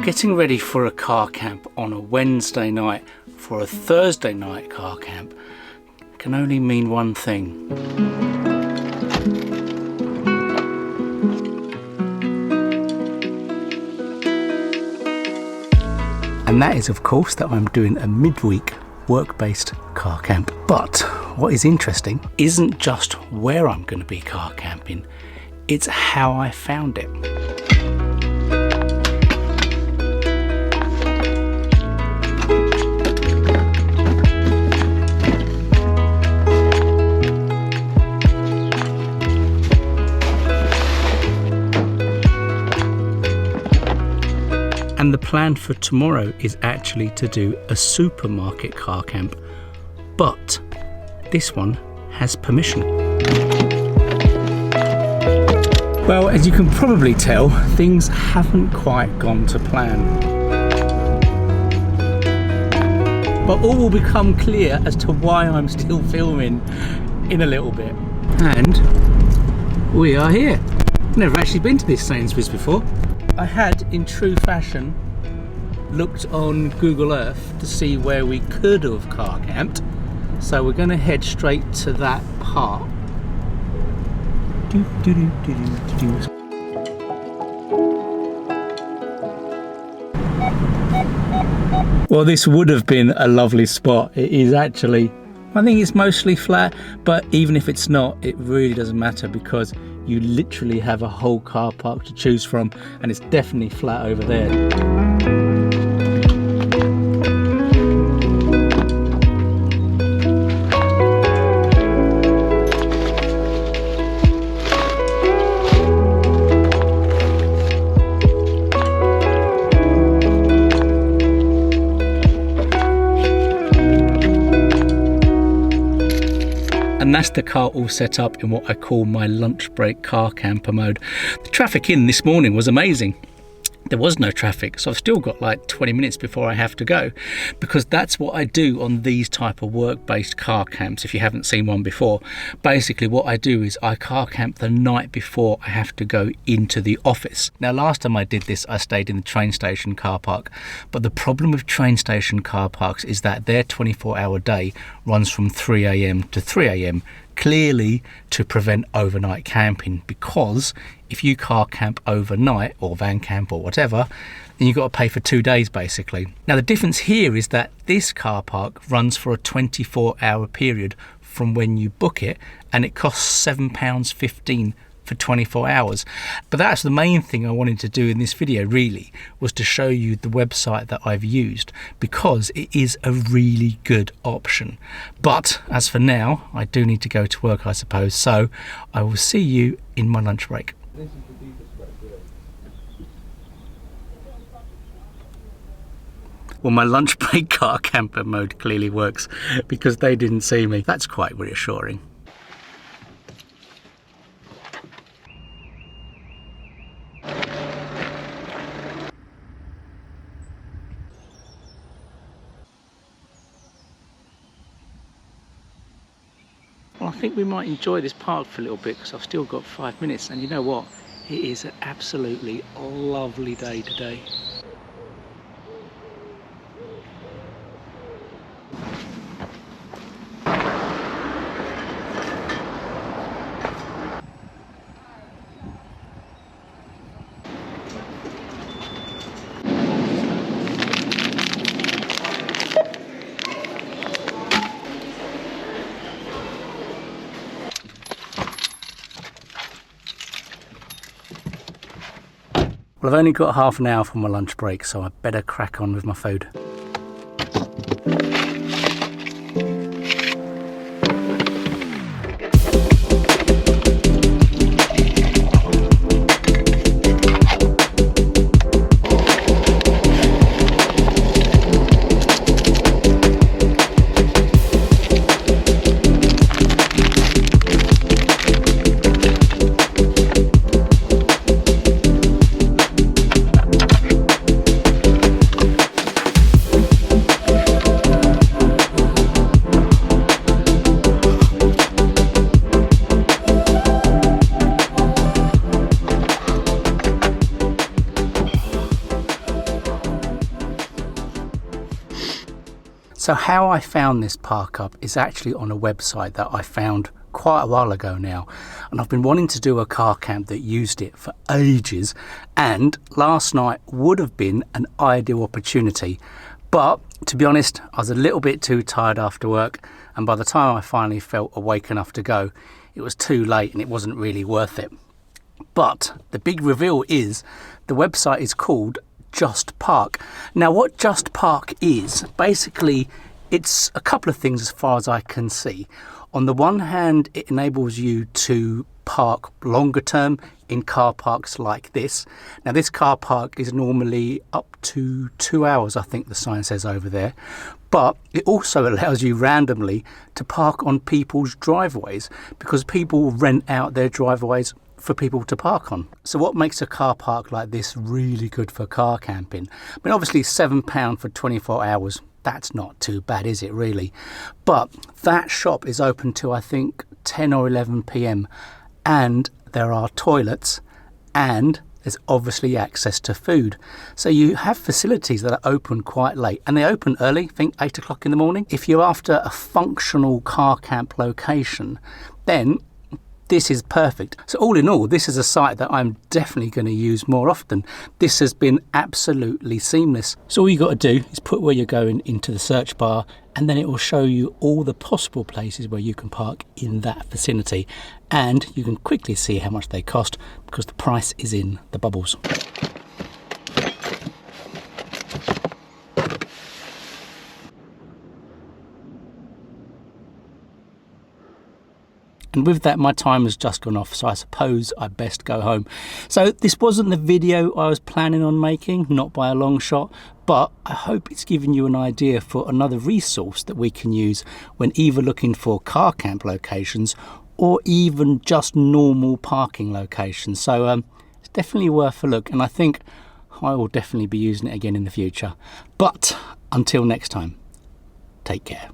Getting ready for a car camp on a Wednesday night for a Thursday night car camp can only mean one thing. And that is, of course, that I'm doing a midweek work-based car camp. But what is interesting isn't just where I'm going to be car camping, it's how I found it. And the plan for tomorrow is actually to do a supermarket car camp, but this one has permission. Well, as you can probably tell, things haven't quite gone to plan. But all will become clear as to why I'm still filming in a little bit. And we are here. Never actually been to this Sainsbury's before. I had, in true fashion, looked on Google Earth to see where we could have car camped. So we're going to head straight to that part. Well, this would have been a lovely spot. It is actually, I think it's mostly flat, but even if it's not, it really doesn't matter because you literally have a whole car park to choose from, and it's definitely flat over there. And that's the car all set up in what I call my lunch break car camper mode. The traffic in this morning was amazing. There was no traffic, so I've still got like 20 minutes before I have to go, because that's what I do on these type of work-based car camps. If you haven't seen one before, basically what I do is I car camp the night before I have to go into the office. Now, last time I did this, I stayed in the train station car park, but the problem with train station car parks is that their 24-hour day runs from 3 AM to 3 AM, clearly to prevent overnight camping, because if you car camp overnight or van camp or whatever, then you've got to pay for 2 days basically. Now the difference here is that this car park runs for a 24-hour period from when you book it, and it costs £7.15 for 24 hours. But that's the main thing I wanted to do in this video, really, was to show you the website that I've used, because it is a really good option. But as for now, I do need to go to work, I suppose, so I will see you in my lunch break. Well, my lunch break car camper mode clearly works because they didn't see me. That's quite reassuring. Well, I think we might enjoy this park for a little bit because I've still got 5 minutes, and you know what? It is an absolutely lovely day today. Well, I've only got half an hour for my lunch break, so I better crack on with my food. So how I found this park up is actually on a website that I found quite a while ago now, and I've been wanting to do a car camp that used it for ages, and last night would have been an ideal opportunity. But to be honest, I was a little bit too tired after work, and by the time I finally felt awake enough to go, it was too late and it wasn't really worth it. But the big reveal is the website is called JustPark. Now what JustPark is, basically it's a couple of things as far as I can see. On the one hand, it enables you to park longer term in car parks like this. Now this car park is normally up to 2 hours, I think the sign says over there, but it also allows you randomly to park on people's driveways, because people rent out their driveways for people to park on. So what makes a car park like this really good for car camping? I mean, obviously £7 for 24 hours, that's not too bad, is it really? But that shop is open till I think 10 or 11 p.m. and there are toilets and there's obviously access to food. So you have facilities that are open quite late, and they open early, I think 8 o'clock in the morning. If you're after a functional car camp location, then this is perfect. So all in all, this is a site that I'm definitely going to use more often. This has been absolutely seamless. So all you got to do is put where you're going into the search bar, and then it will show you all the possible places where you can park in that vicinity, and you can quickly see how much they cost because the price is in the bubbles. And with that, my time has just gone off, so I suppose I best go home. So this wasn't the video I was planning on making, not by a long shot, but I hope it's given you an idea for another resource that we can use when either looking for car camp locations or even just normal parking locations. So it's definitely worth a look, and I think I will definitely be using it again in the future. But until next time, take care.